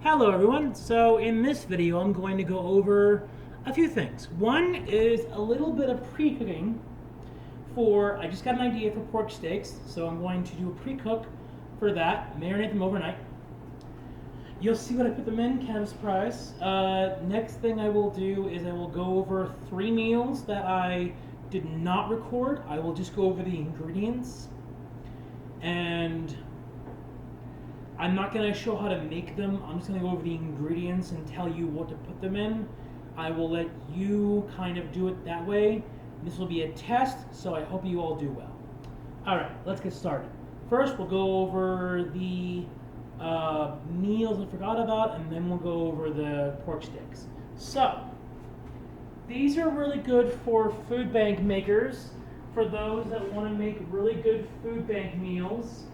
Hello everyone. So in this video I'm going to go over a few things. One is a little bit of pre-cooking I just got an idea for pork steaks, so I'm going to do a pre-cook for that, marinate them overnight. You'll see what I put them in, kind of a surprise. Next thing I will do is I will go over 3 meals that I did not record. I will just go over the ingredients, and I'm not going to show how to make them. I'm just going to go over the ingredients and tell you what to put them in. I will let you kind of do it that way. This will be a test, so I hope you all do well. Alright, let's get started. First, we'll go over the meals I forgot about, and then we'll go over the pork steaks. So, these are really good for food bank makers, for those that want to make really good food bank meals.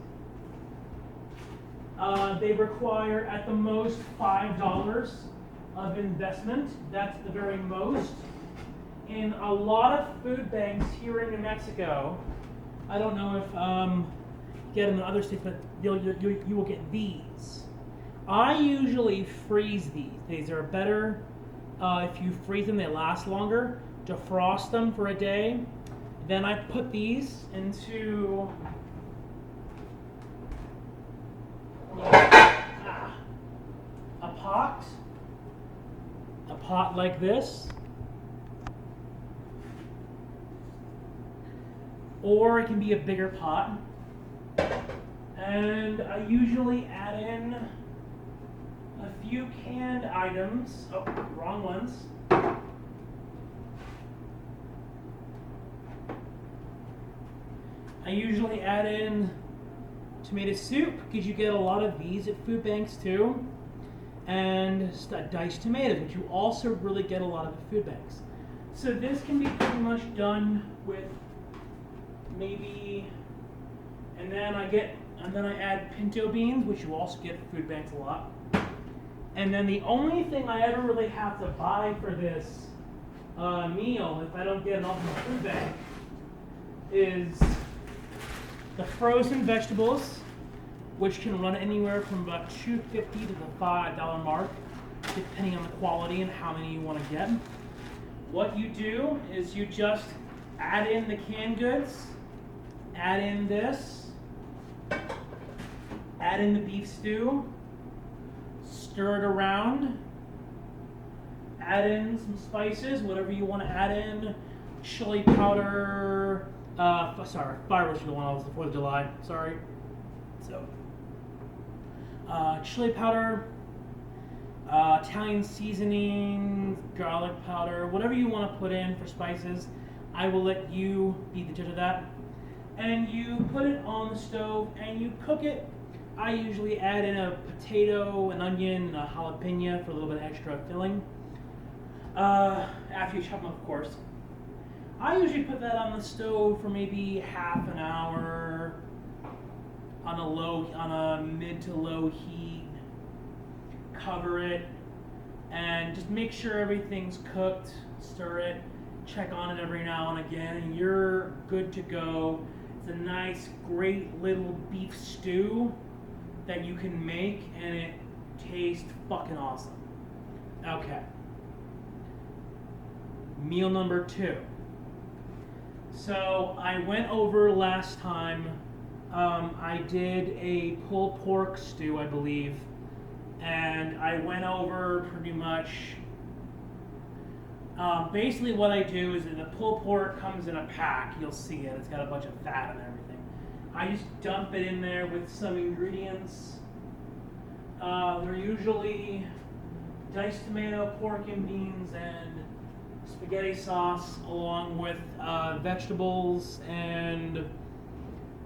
They require at the most $5 of investment. That's the very most. In a lot of food banks here in New Mexico, I don't know if get them in other states, but you will get these. I usually freeze these. These are better if you freeze them; they last longer. Defrost them for a day. Then I put these into a pot like this, or it can be a bigger pot, and I usually add in a few canned items. Oh, wrong ones. I usually add in tomato soup, because you get a lot of these at food banks too, and diced tomatoes, which you also really get a lot of at food banks. So this can be pretty much done with maybe, and then I add pinto beans, which you also get at food banks a lot. And then the only thing I ever really have to buy for this meal, if I don't get it off the food bank, is the frozen vegetables, which can run anywhere from about $2.50 to the $5 mark, depending on the quality and how many you want to get. What you do is you just add in the canned goods, add in this, add in the beef stew, stir it around, add in some spices, whatever you want to add in, chili powder, fireworks are going on, it was the 4th of July, sorry. So, chili powder, Italian seasoning, garlic powder, whatever you want to put in for spices. I will let you be the judge of that. And you put it on the stove and you cook it. I usually add in a potato, an onion, a jalapeno for a little bit extra filling. After you chop them up, of course. I usually put that on the stove for maybe half an hour on a mid to low heat. Cover it and just make sure everything's cooked. Stir it, check on it every now and again, and you're good to go. It's a nice, great little beef stew that you can make, and it tastes fucking awesome. Okay. Meal number 2. So I went over last time, I did a pulled pork stew, I believe, and I went over pretty much, basically what I do is that the pulled pork comes in a pack, you'll see it, it's got a bunch of fat and everything. I just dump it in there with some ingredients. They're usually diced tomato, pork and beans, and spaghetti sauce, along with vegetables and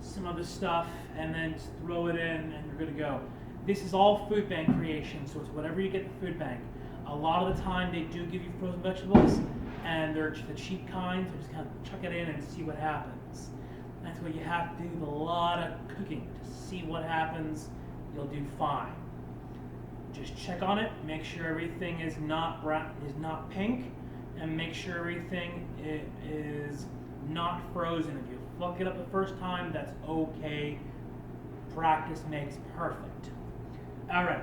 some other stuff, and then just throw it in and you're good to go. This is all food bank creation, so it's whatever you get at the food bank. A lot of the time they do give you frozen vegetables, and they're the cheap kind, so just kind of chuck it in and see what happens. That's what you have to do, a lot of cooking to see what happens. You'll do fine. Just check on it, make sure everything is not brown, is not pink, and make sure everything is not frozen. If you fuck it up the first time, that's okay. Practice makes perfect. All right.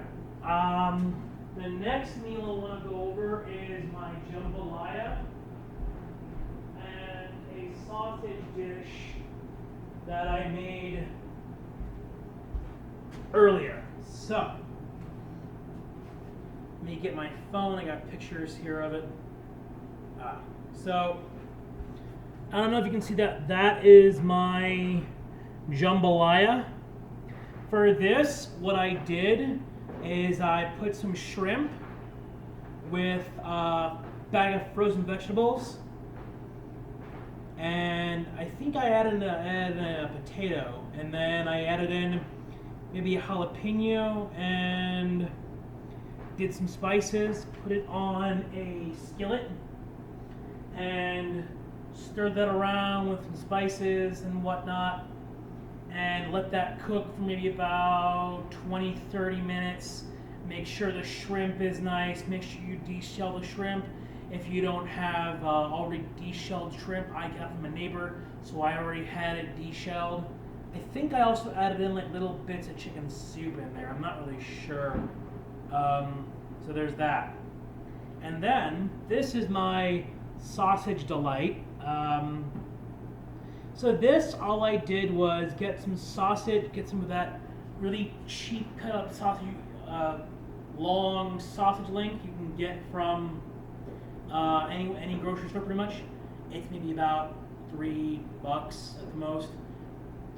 The next meal I want to go over is my jambalaya and a sausage dish that I made earlier. So, let me get my phone. I got pictures here of it. So, I don't know if you can see that. That is my jambalaya. For this, what I did is I put some shrimp with a bag of frozen vegetables, and I think I added a potato, and then I added in maybe a jalapeno and did some spices, put it on a skillet, and stirred that around with some spices and whatnot, and let that cook for maybe about 20-30 minutes. Make sure the shrimp is nice. Make sure you deshell the shrimp. If you don't have already deshelled shrimp, I got from a neighbor, so I already had it deshelled. I think I also added in like little bits of chicken soup in there. I'm not really sure. So there's that. And then this is my sausage delight. So this, all I did was get some sausage, get some of that really cheap cut up sausage, long sausage link you can get from any grocery store pretty much. It's maybe about $3 at the most.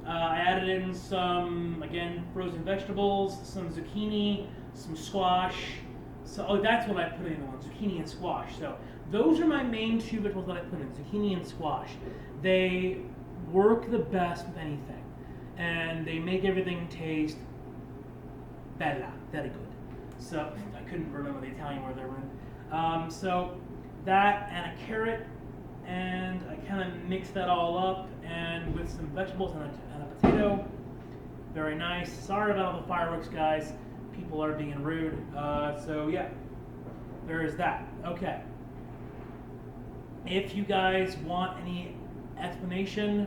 I added in some, again, frozen vegetables, some zucchini, some squash. So, that's what I put in one, zucchini and squash. So those are my main two vegetables that I put in, zucchini and squash. They work the best with anything, and they make everything taste bella, very good. So I couldn't remember the Italian word they were in. So that and a carrot, and I kind of mixed that all up, and with some vegetables and a potato. Very nice. Sorry about all the fireworks, guys. People are being rude. So yeah, there is that. Okay. If you guys want any explanation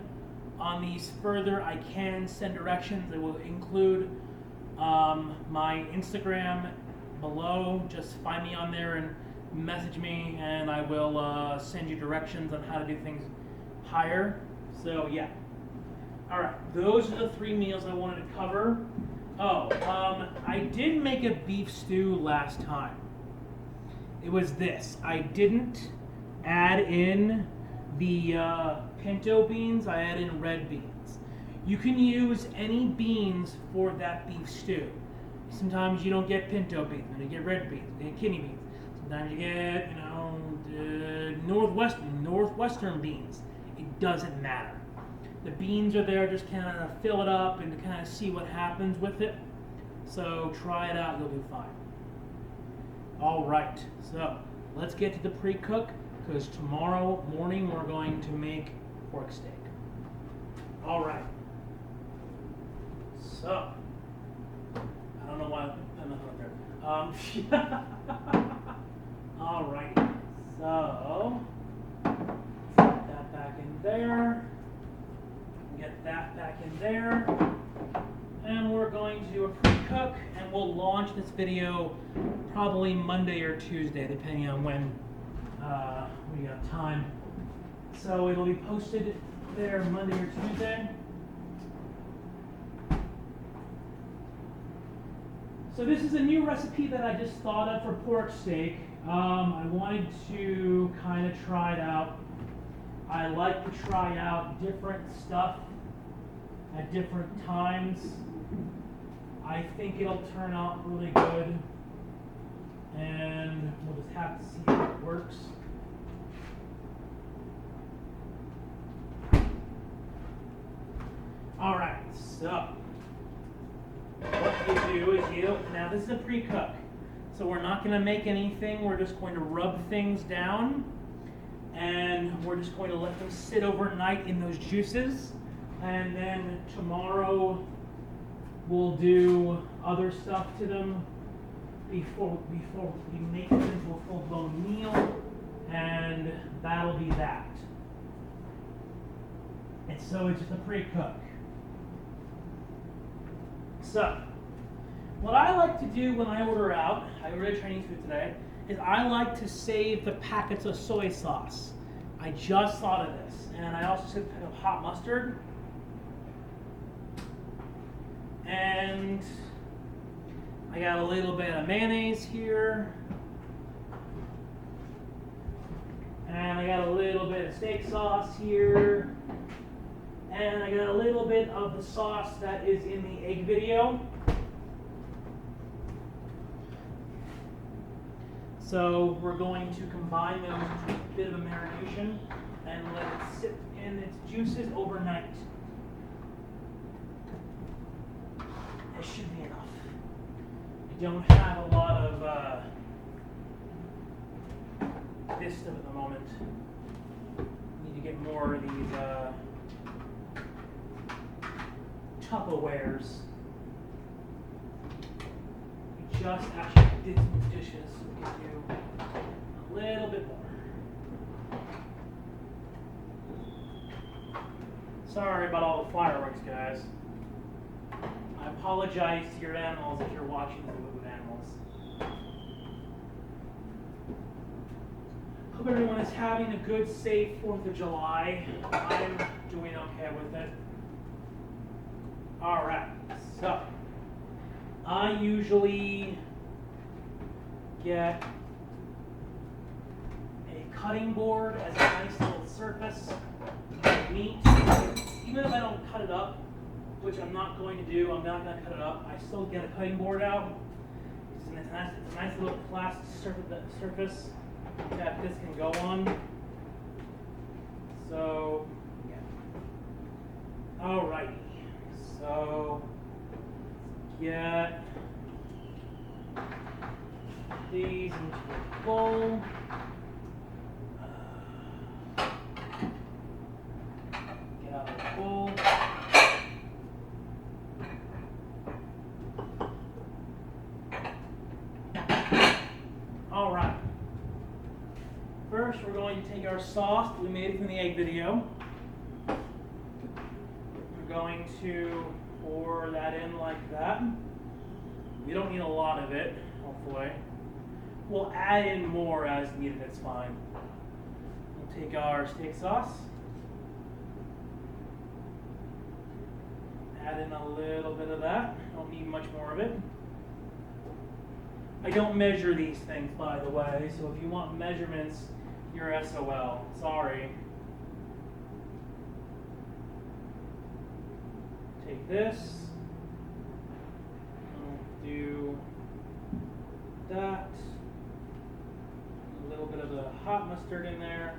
on these further, I can send directions. I will include my Instagram below. Just find me on there and message me, and I will send you directions on how to do things higher. So yeah. All right, those are the 3 meals I wanted to cover. Oh, I did make a beef stew last time. It was this. I didn't add in the pinto beans. I add in red beans. You can use any beans for that beef stew. Sometimes you don't get pinto beans, and you get red beans, you get kidney beans. Sometimes you get, northwestern beans. It doesn't matter. The beans are there just kind of fill it up and to kind of see what happens with it. So try it out, you'll do fine. All right, so let's get to the pre-cook, because tomorrow morning we're going to make pork steak. All right. So, I don't know why I'm not there. All right, so put that back in there. Get that back in there, and we're going to do a pre-cook, and we'll launch this video probably Monday or Tuesday, depending on when we have time. So it'll be posted there Monday or Tuesday. So this is a new recipe that I just thought of for pork steak. I wanted to kind of try it out. I like to try out different stuff at different times. I think it'll turn out really good, and we'll just have to see if it works. All right, so what you do is now this is a pre-cook, so we're not going to make anything, we're just going to rub things down, and we're just going to let them sit overnight in those juices, and then tomorrow we'll do other stuff to them before we make it into a full-blown meal, and that'll be that. And so it's just a pre-cook. So What I like to do when I order out, I ordered Chinese food today, is I like to save the packets of soy sauce. I just thought of this. And I also took a hot mustard. And I got a little bit of mayonnaise here. And I got a little bit of steak sauce here. And I got a little bit of the sauce that is in the egg video. So we're going to combine those into a bit of a marination and let it sit in its juices overnight. It should be enough. I don't have a lot of this stuff at the moment. Need to get more of these Tupperwares. We just actually did some dishes, so we can do a little bit more. Sorry about all the fireworks, guys. I apologize to your animals if you're watching this with animals. Hope everyone is having a good, safe 4th of July. I'm doing okay with it. Alright, so I usually get a cutting board as a nice little surface of meat. Even if I don't cut it up, which I'm not going to do, I'm not going to cut it up, I still get a cutting board out. It's a nice little plastic surface that this can go on. So, yeah. Alrighty. So, get these into a bowl. Get out of the bowl. All right. First, we're going to take our sauce that we made from the egg video. We're going to pour that in like that. We don't need a lot of it, hopefully. We'll add in more as needed, it's fine. We'll take our steak sauce. Add in a little bit of that. Don't need much more of it. I don't measure these things, by the way, so if you want measurements, you're SOL. Sorry. Take this. I'll do that. A little bit of the hot mustard in there.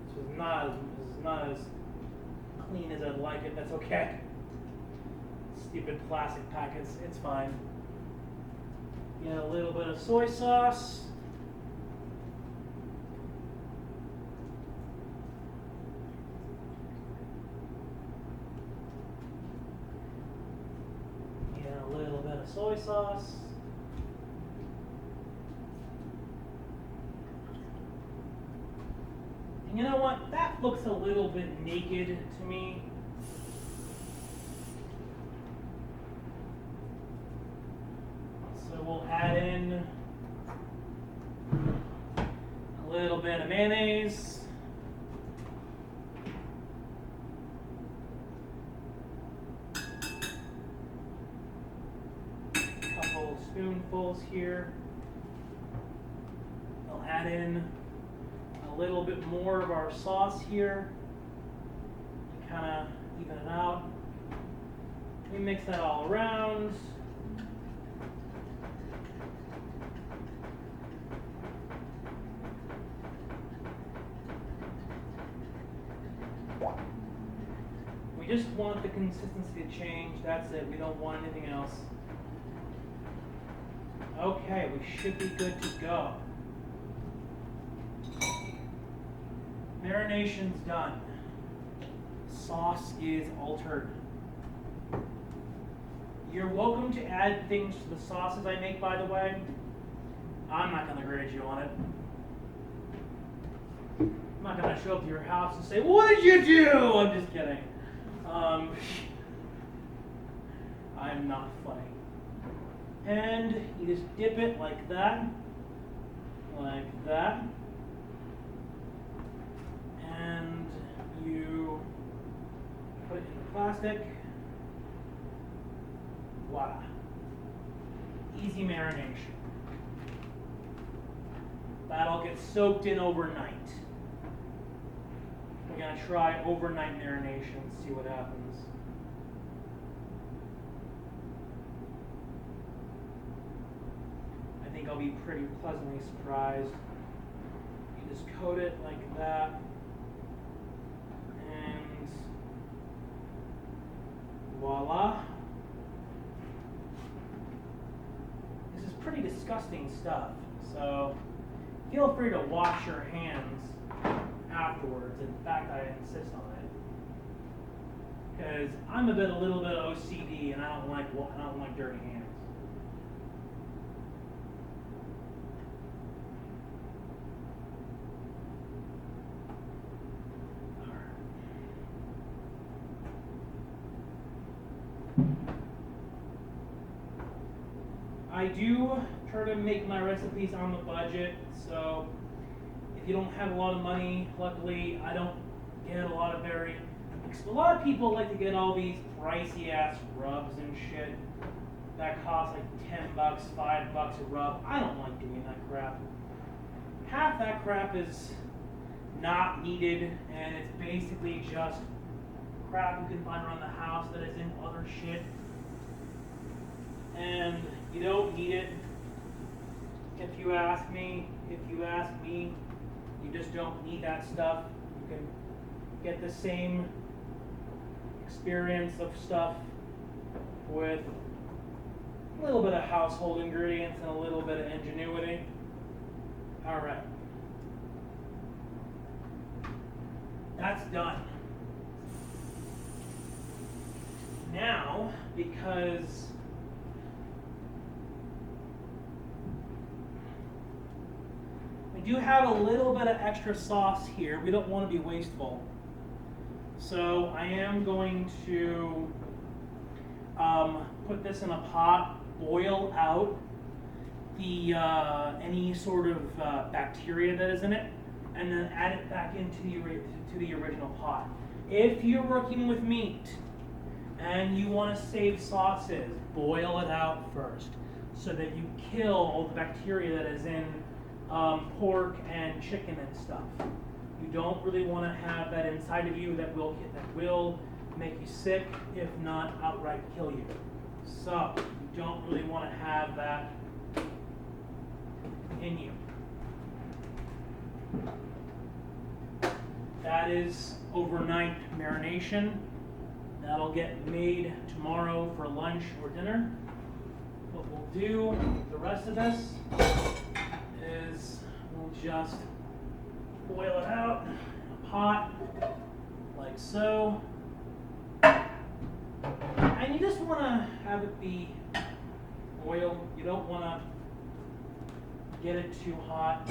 This is not as clean as I'd like it. That's okay. Stupid plastic packets. It's fine. Get a little bit of soy sauce. Get a little bit of soy sauce. And you know what? That looks a little bit naked to me. So we'll add in a little bit of mayonnaise. A couple spoonfuls here. We'll add in a little bit more of our sauce here to kind of even it out. We mix that all around. We just want the consistency to change. That's it. We don't want anything else. Okay, we should be good to go. Marination's done. Sauce is altered. You're welcome to add things to the sauces I make, by the way. I'm not going to grade you on it. I'm not going to show up to your house and say, what did you do? I'm just kidding. I'm not funny. And you just dip it like that. Like that. And you put it in the plastic. Voila. Easy marination. That'll get soaked in overnight. We're going to try overnight marination, see what happens. I think I'll be pretty pleasantly surprised. You just coat it like that. And voila. This is pretty disgusting stuff, so feel free to wash your hands afterwards. In fact, I insist on it because I'm a little bit OCD, and I don't like dirty hands. I do try to make my recipes on the budget, so if you don't have a lot of money, luckily I don't get a lot of a lot of people like to get all these pricey ass rubs and shit that cost like $10, $5 a rub. I don't like doing that crap. Half that crap is not needed, and it's basically just crap you can find around the house that is in other shit. And you don't need it. If you ask me, you just don't need that stuff. You can get the same experience of stuff with a little bit of household ingredients and a little bit of ingenuity. All right. That's done. Now, because we do have a little bit of extra sauce here, we don't want to be wasteful. So I am going to put this in a pot, boil out the any sort of bacteria that is in it, and then add it back into the original pot. If you're working with meat and you want to save sauces, boil it out first so that you kill all the bacteria that is in pork and chicken and stuff. You don't really want to have that inside of you that will make you sick, if not outright kill you. So you don't really want to have that in you. That is overnight marination. That'll get made tomorrow for lunch or dinner. What we'll do with the rest of this is we'll just boil it out in a pot like so. And you just want to have it be oil. You don't want to get it too hot.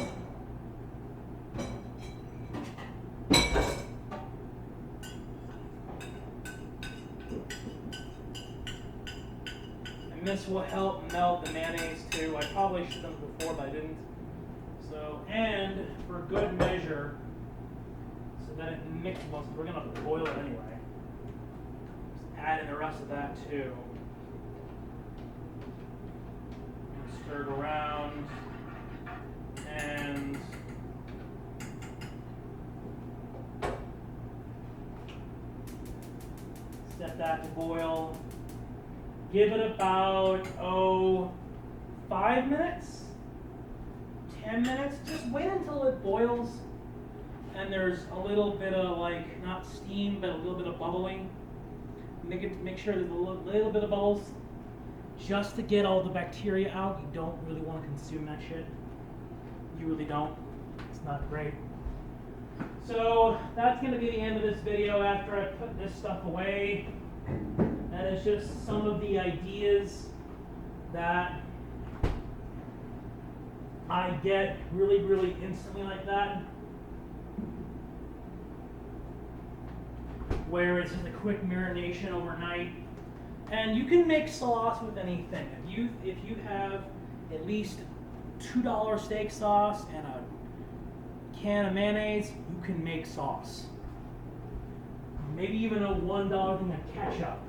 And this will help melt the mayonnaise too. I probably should have done it before, but I didn't. So, and for good measure, so that it mixes well, we're going to boil it anyway. Just add in the rest of that too. And stir it around. And set that to boil. Give it about 5 minutes, 10 minutes. Just wait until it boils and there's a little bit of not steam, but a little bit of bubbling. Make sure there's a little bit of bubbles just to get all the bacteria out. You don't really want to consume that shit. You really don't. It's not great. So that's going to be the end of this video after I put this stuff away. That is just some of the ideas that I get really, really instantly like that, where it's just a quick marination overnight. And you can make sauce with anything. If you have at least $2 steak sauce and a can of mayonnaise, you can make sauce. Maybe even a $1 thing of ketchup,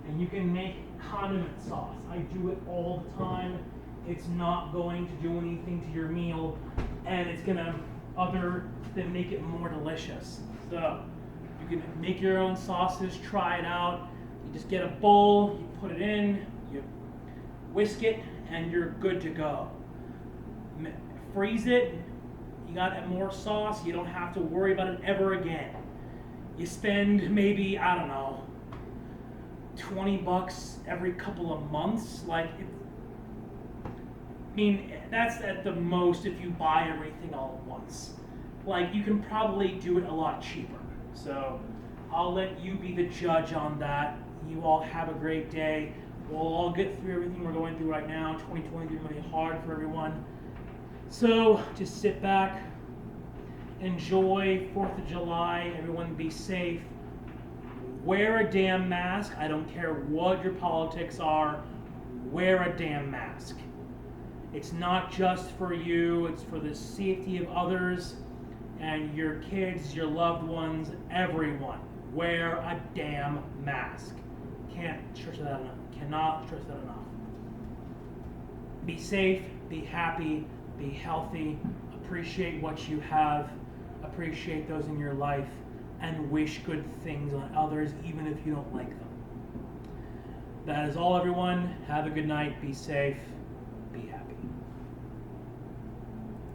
and you can make condiment sauce. I do it all the time. It's not going to do anything to your meal, and it's gonna other than make it more delicious. So you can make your own sauces, try it out. You just get a bowl, you put it in, you whisk it, and you're good to go. Freeze it, you got more sauce, you don't have to worry about it ever again. You spend maybe, I don't know, $20 every couple of months. That's at the most if you buy everything all at once. Like, you can probably do it a lot cheaper. So I'll let you be the judge on that. You all have a great day. We'll all get through everything we're going through right now. 2023 is really hard for everyone. So just sit back, enjoy 4th of July. Everyone be safe. Wear a damn mask. I don't care what your politics are. Wear a damn mask. It's not just for you. It's for the safety of others and your kids, your loved ones, everyone. Wear a damn mask. Can't stress that enough. Cannot stress that enough. Be safe, be happy, be healthy, appreciate what you have, appreciate those in your life, and wish good things on others, even if you don't like them. That is all, everyone. Have a good night. Be safe.